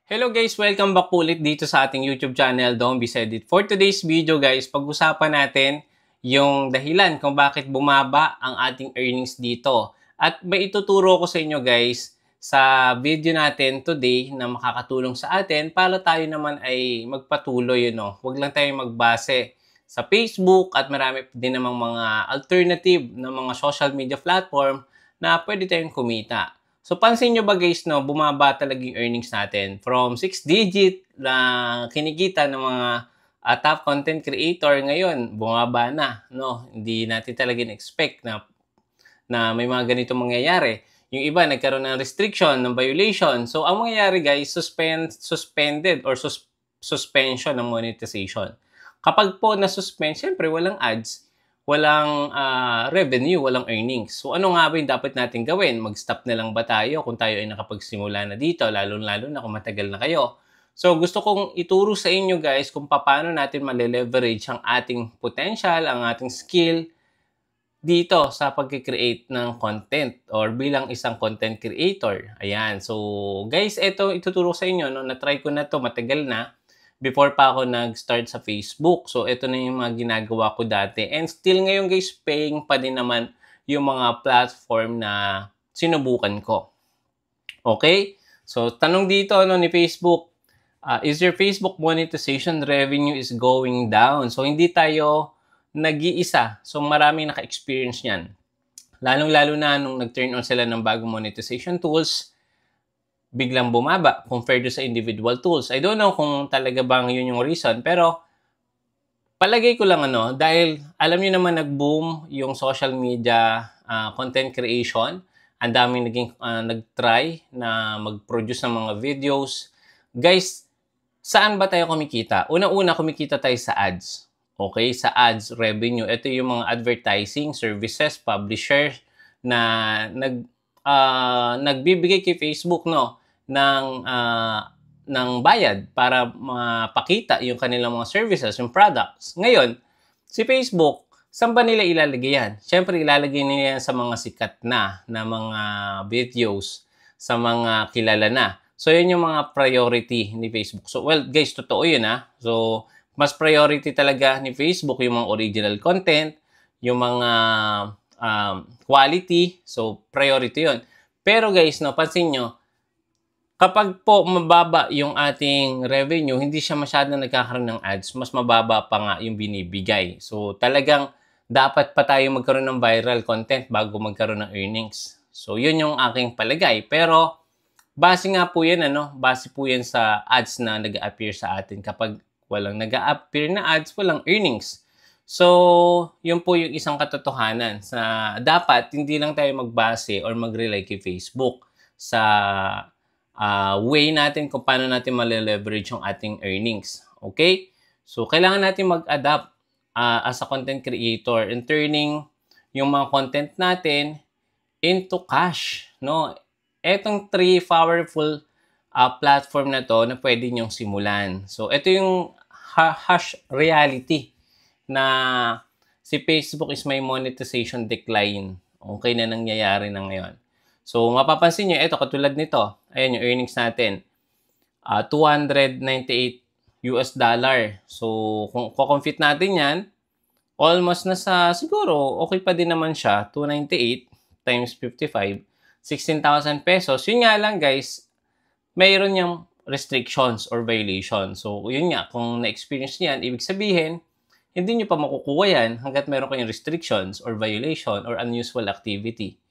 Hello guys! Welcome back po ulit dito sa ating YouTube channel, Don't Be Said It. For today's video guys, pag-usapan natin yung dahilan kung bakit bumaba ang ating earnings dito. At may ituturo ko sa inyo guys sa video natin today na makakatulong sa atin para tayo naman ay magpatuloy. Huwag lang tayo magbase sa Facebook at marami din namang mga alternative na mga social media platform na pwede tayong kumita. So, pansin nyo ba guys, bumaba talaga yung earnings natin. From 6-digit na kinikita ng mga top content creator, ngayon, bumaba na. Hindi natin talaga in-expect na may mga ganitong mangyayari. Yung iba, nagkaroon ng restriction, ng violation. So, ang mangyayari guys, suspended or suspension ng monetization. Kapag po na-suspend, syempre walang ads, walang revenue, walang earnings. So ano nga ba yung dapat natin gawin? Mag-stop na lang ba tayo kung tayo ay nakapagsimula na dito, lalo-lalo na kung matagal na kayo? So gusto kong ituro sa inyo guys kung paano natin male-leverage ang ating potential, ang ating skill dito sa pag-create ng content or bilang isang content creator. Ayan. So guys, ito ituturo sa inyo. Na-try ko na to matagal na. Before pa ako nag-start sa Facebook. So, ito na yung mga ginagawa ko dati. And still ngayon guys, paying pa din naman yung mga platform na sinubukan ko. Okay? So, tanong dito ni Facebook, is your Facebook monetization revenue is going down? So, hindi tayo nag-iisa. So, maraming naka-experience niyan. Lalong-lalo na nung nag-turn on sila ng bagong monetization tools, biglang bumaba compared to sa individual tools. I don't know kung talaga bang yun yung reason, pero palagay ko lang dahil alam niyo naman nag-boom yung social media content creation. Ang daming nag-try na mag-produce ng mga videos. Guys, saan ba tayo kumikita? Una-una kumikita tayo sa ads. Okay, sa ads revenue. Ito yung mga advertising services, publishers na nagbibigay kay Facebook ng bayad para mapakita yung kanilang mga services, yung products. Ngayon, si Facebook, saan ba nila ilalagay yan? Siyempre, ilalagay nila yan sa mga sikat na mga videos, sa mga kilala na. So, yun yung mga priority ni Facebook. So, well, guys, totoo yun So, mas priority talaga ni Facebook yung mga original content, yung mga quality. So, priority yun. Pero guys, pansin nyo, kapag po mababa yung ating revenue, hindi siya masyadong nagkakaroon ng ads, mas mababa pa nga yung binibigay. So, talagang dapat pa tayo magkaroon ng viral content bago magkaroon ng earnings. So, yun yung aking palagay. Pero, base nga po yan, base po yan sa ads na nag-appear sa atin. Kapag walang nag-appear na ads, walang earnings. So, yun po yung isang katotohanan sa dapat hindi lang tayo magbase or mag-rely kay Facebook sa way natin kung paano natin male-leverage yung ating earnings. Okay? So, kailangan natin mag-adapt as a content creator in turning yung mga content natin into cash. Etong 3 powerful platform na to na pwede nyong simulan. So, ito yung hash reality na si Facebook is may monetization decline. Okay na nangyayari na ngayon. So, mapapansin nyo, ito katulad nito. Ayan yung earnings natin. $298. So, kung compute natin yan, almost nasa, siguro, okay pa din naman siya. 298 times 55, 16,000 pesos. Yun nga lang guys, mayroon niyang restrictions or violations. So, yun nga, kung na-experience niyan, ibig sabihin, hindi nyo pa makukuha yan hanggat meron kayong restrictions or violation or unusual activity.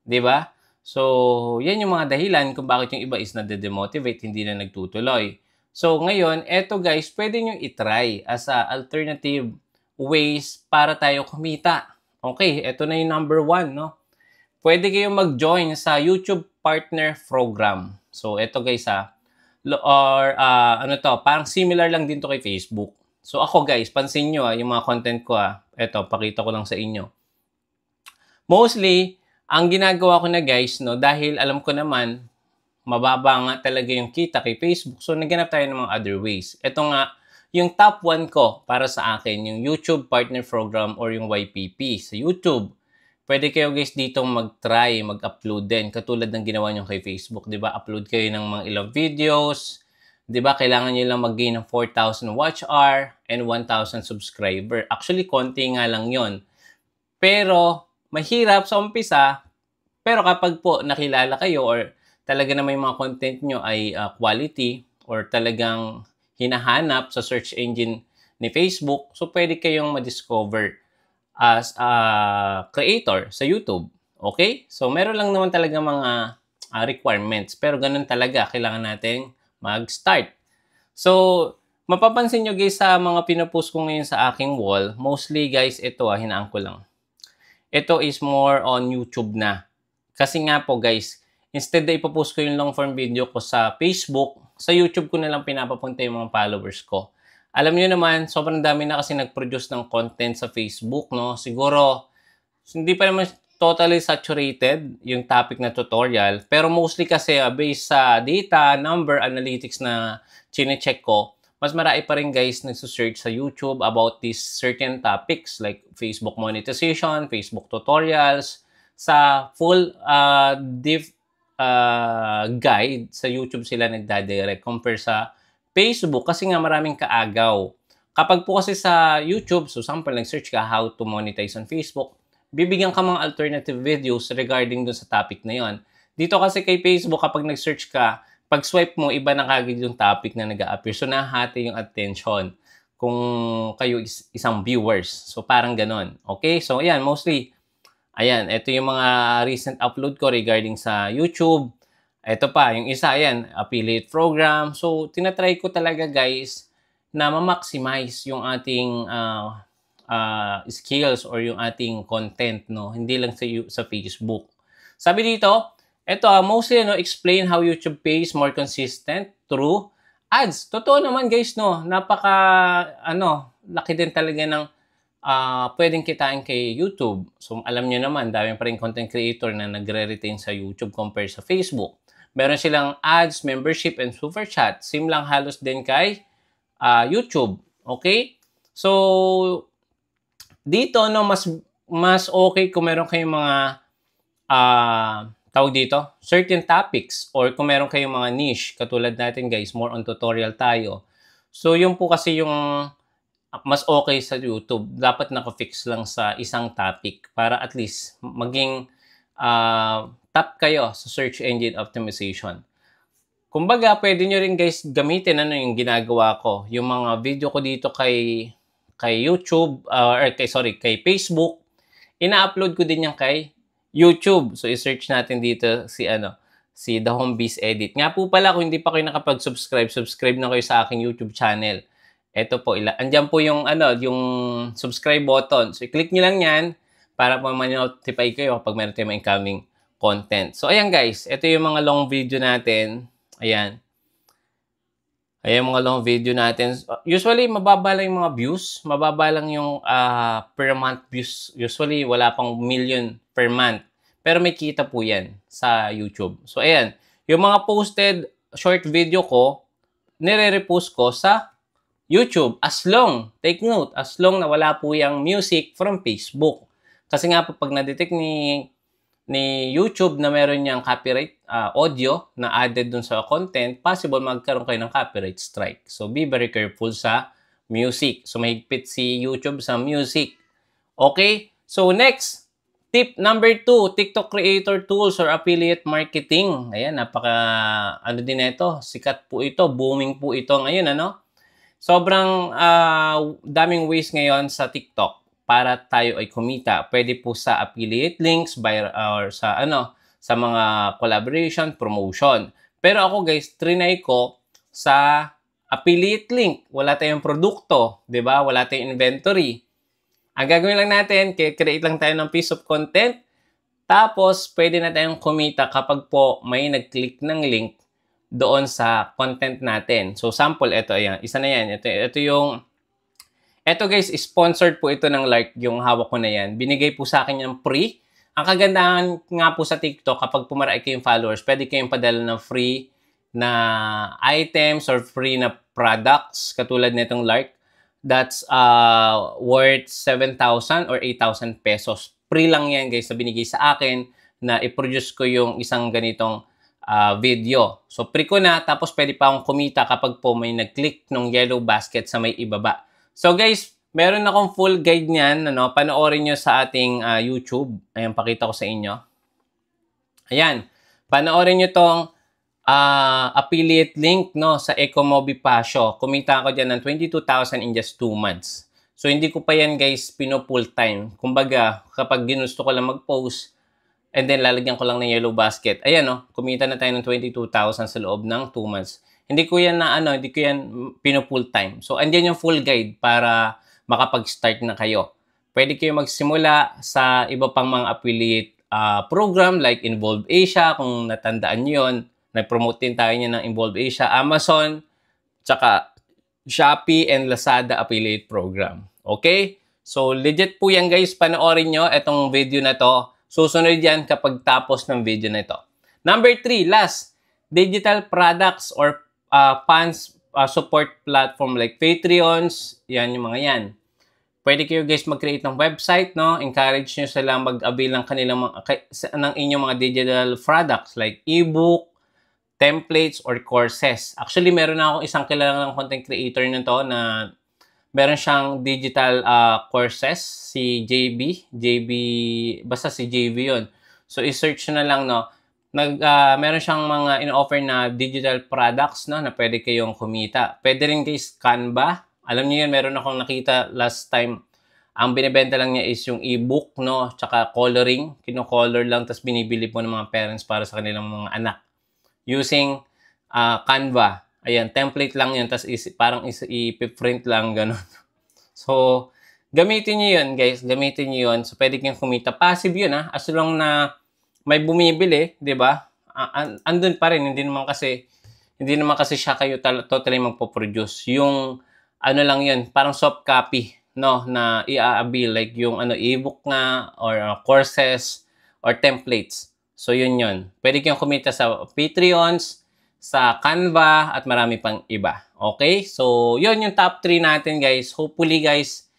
Diba? So, yan yung mga dahilan kung bakit yung iba is nade-demotivate, hindi na nagtutuloy. So, ngayon, eto guys, pwede nyo itry as a alternative ways para tayo kumita. Okay, eto na yung number 1, Pwede kayong mag-join sa YouTube Partner Program. So, eto guys, or parang similar lang din to kay Facebook. So, ako guys, pansin nyo yung mga content ko Eto, pakita ko lang sa inyo. Mostly, ang ginagawa ko na guys, dahil alam ko naman, mababa nga talaga yung kita kay Facebook. So, naghanap tayo ng mga other ways. Ito nga, yung top 1 ko para sa akin, yung YouTube Partner Program or yung YPP sa YouTube. Pwede kayo guys dito mag-try, mag-upload din. Katulad ng ginawa nyo kay Facebook, di ba? Upload kayo ng mga ilang videos, 'Di ba, kailangan nyo lang mag-gain ng 4,000 watch hour and 1,000 subscriber. Actually, konti nga lang yon. Pero, mahirap sa umpisa, pero kapag po nakilala kayo or talaga na may mga content nyo ay quality or talagang hinahanap sa search engine ni Facebook, so pwede kayong ma-discover as a creator sa YouTube. Okay? So, meron lang naman talaga mga requirements. Pero ganun talaga, kailangan natin mag-start. So, mapapansin nyo guys sa mga pinopost ko ngayon sa aking wall, mostly guys, ito hinaan ko lang. Ito is more on YouTube na. Kasi nga po guys, instead na ipopost ko yung long form video ko sa Facebook, sa YouTube ko na lang pinapapunta yung mga followers ko. Alam niyo naman, sobrang dami na kasi nag-produce ng content sa Facebook, no? Siguro, hindi pa naman totally saturated yung topic na tutorial. Pero mostly kasi based sa data, number, analytics na chine-check ko, mas marami pa rin guys nagsusearch sa YouTube about these certain topics like Facebook monetization, Facebook tutorials. Sa full guide sa YouTube sila nagdadirect compare sa Facebook kasi nga maraming kaagaw. Kapag po kasi sa YouTube, so sample nag-search ka how to monetize on Facebook, bibigyan ka mga alternative videos regarding dun sa topic na yon. Dito kasi kay Facebook, kapag nag-search ka, pag swipe mo, iba na kagad yung topic na nag-a-appear. So, nahati yung attention kung kayo isang viewers. So, parang ganon. Okay? So, ayan, mostly, ayan, ito yung mga recent upload ko regarding sa YouTube. Ito pa, yung isa, ayan, affiliate program. So, tinatry ko talaga, guys, na ma-maximize yung ating skills or yung ating content, no? Hindi lang sa Facebook. Sabi dito, ito, mostly, explain how YouTube pays more consistent through ads. Totoo naman, guys, no? Laki din talaga ng pwedeng kitain kay YouTube. So, alam niyo naman, dami pa rin content creator na nagre-retain sa YouTube compared sa Facebook. Meron silang ads, membership, and super chat. Same lang halos din kay YouTube. Okay? So, dito, no, mas okay kung meron kayong mga tawag dito, certain topics or kung meron kayong mga niche, katulad natin guys, more on tutorial tayo. So, yun po kasi yung mas okay sa YouTube. Dapat naka-fix lang sa isang topic para at least maging top kayo sa search engine optimization. Kumbaga, pwede nyo rin guys gamitin yung ginagawa ko. Yung mga video ko dito kay YouTube, kay Facebook, ina-upload ko din yan kay YouTube. So, i-search natin dito si The Homebiz Edit. Nga po pala, kung hindi pa kayo nakapag-subscribe, subscribe na kayo sa aking YouTube channel. Ito po, andyan po yung subscribe button. So, i-click nyo lang yan para ma-notify kayo kapag meron tayong incoming content. So, ayan guys, ito yung mga long video natin. Ayan. Ayan mga long video natin. Usually, mababa lang yung mga views. Mababa lang yung per month views. Usually, wala pang million per month. Pero may kita po yan sa YouTube. So, ayan. Yung mga posted short video ko, nire-repost ko sa YouTube. Take note, as long na wala po yung music from Facebook. Kasi nga po, pag na-detect ni YouTube na meron niyang copyright audio na added dun sa content, possible magkaroon kayo ng copyright strike. So, be very careful sa music. So, mahigpit si YouTube sa music. Okay? So, next, tip number 2, TikTok creator tools or affiliate marketing. Ayan, din ito, sikat po ito, booming po ito ngayon, Sobrang daming ways ngayon sa TikTok para tayo ay kumita. Pwede po sa affiliate links or sa mga collaboration, promotion. Pero ako guys, trinay ko sa affiliate link. Wala tayong produkto, 'di ba? Wala tayong inventory. Ang gagawin lang natin, create lang tayo ng piece of content. Tapos, pwede na tayong kumita kapag po may nag-click ng link doon sa content natin. So, sample, ito, ayan. Isa na yan. Ito guys, sponsored po ito ng Lark, yung hawak ko na yan. Binigay po sa akin yung free. Ang kagandahan nga po sa TikTok, kapag pumarami kayong followers, pwede kayong padala ng free na items or free na products, katulad nitong Lark. That's worth 7,000 or 8,000 pesos. Free lang yan guys na binigay sa akin na i-produce ko yung isang ganitong video. So, pre ko na, tapos pwede pa akong kumita kapag po may nag-click ng yellow basket sa may ibaba. So, guys, meron akong full guide niyan. Ano, panoorin nyo sa ating YouTube. Ayan, pakita ko sa inyo. Ayan, panoorin nyo tong affiliate link no sa Ecomobi Pasio. Kumita ako diyan ng 22,000 in just 2 months. So, hindi ko pa yan, guys, pino-full time. Kumbaga, kapag ginusto ko lang mag-post, and then lalagyan ko lang ng yellow basket. Ayan, no? Kumita na tayo ng 22,000 sa loob ng 2 months. Hindi ko yan hindi ko yan pino-full time. So, andyan yung full guide para makapag-start na kayo. Pwede kayo magsimula sa iba pang mga affiliate program like Involve Asia, kung natandaan nyo yun. Nag-promote din tayo niya ng Involve Asia, Amazon, tsaka Shopee and Lazada affiliate program. Okay? So, legit po yan, guys. Panoorin nyo itong video na to. Susunod yan kapag tapos ng video na ito. Number 3, last. Digital products or fans support platform like Patreons. Yan yung mga yan. Pwede kayo, guys, mag-create ng website, no? Encourage nyo sila mag-avail ng ng inyong mga digital products like ebook, templates, or courses. Actually, meron na akong isang kilalang content creator nito na meron siyang digital courses, si JB, basta si JB yun. So, i-search na lang, no? Meron siyang mga in-offer na digital products, no? Na pwede kayong kumita. Pwede rin, guys, Canva. Alam niyo yun, meron akong nakita last time. Ang binibenta lang niya is yung ebook, no? Tsaka coloring. Kino-color lang, tapos binibili po ng mga parents para sa kanilang mga anak. Using Canva. Ayan, template lang yun. Tapos parang i-print lang, gano'n. So, gamitin nyo yun, guys. Gamitin nyo yun. So, pwede kayong kumita. Passive yun, ha? As long na may bumibili, di ba? Andun pa rin. Hindi naman kasi siya kayo totally magpo-produce. Yung, lang yun, parang soft copy, no? Na i-avail. Like yung ebook nga, or courses, or templates. So, yun. Pwede kayong kumita sa Patreons, sa Canva, at marami pang iba. Okay? So, yun yung top 3 natin, guys. Hopefully, guys,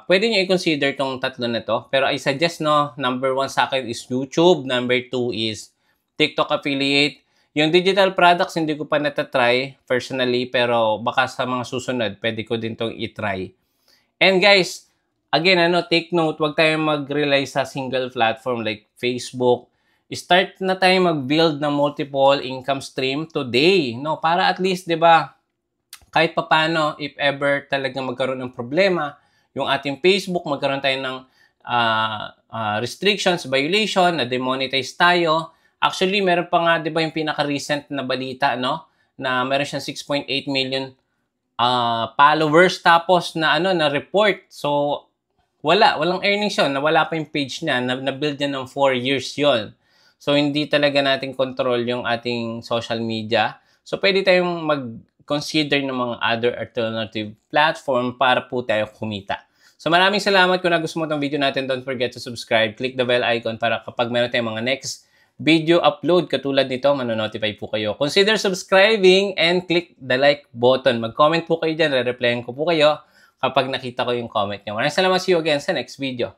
pwede nyo i-consider tong tatlo na to. Pero I suggest, no, number 1 sa akin is YouTube. Number 2 is TikTok affiliate. Yung digital products, hindi ko pa natatry personally. Pero baka sa mga susunod, pwede ko din tong i-try. And guys, again, take note, wag tayong mag-rely sa single platform like Facebook. Start na tayo mag-build ng multiple income stream today, no? Para at least, 'di ba, kahit papaano, if ever talaga magkaroon ng problema, yung ating Facebook, magkaroon tayo ng restrictions, violation, na demonetize tayo. Actually, meron pa nga, 'di ba, yung pinaka-recent na balita, no? Na meron siyang 6.8 million followers, tapos na na report. So, walang earnings yun, nawala pa yung page niya, na-build niya ng 4 years yon. So, hindi talaga natin control yung ating social media. So, pwede tayong mag-consider ng mga other alternative platform para po tayo kumita. So, maraming salamat. Kung nagustuhan mo itong video natin, don't forget to subscribe. Click the bell icon para kapag meron tayong mga next video upload katulad nito, manonotify po kayo. Consider subscribing and click the like button. Mag-comment po kayo dyan. Re-replyan ko po kayo kapag nakita ko yung comment nyo. Maraming salamat. See you again sa next video.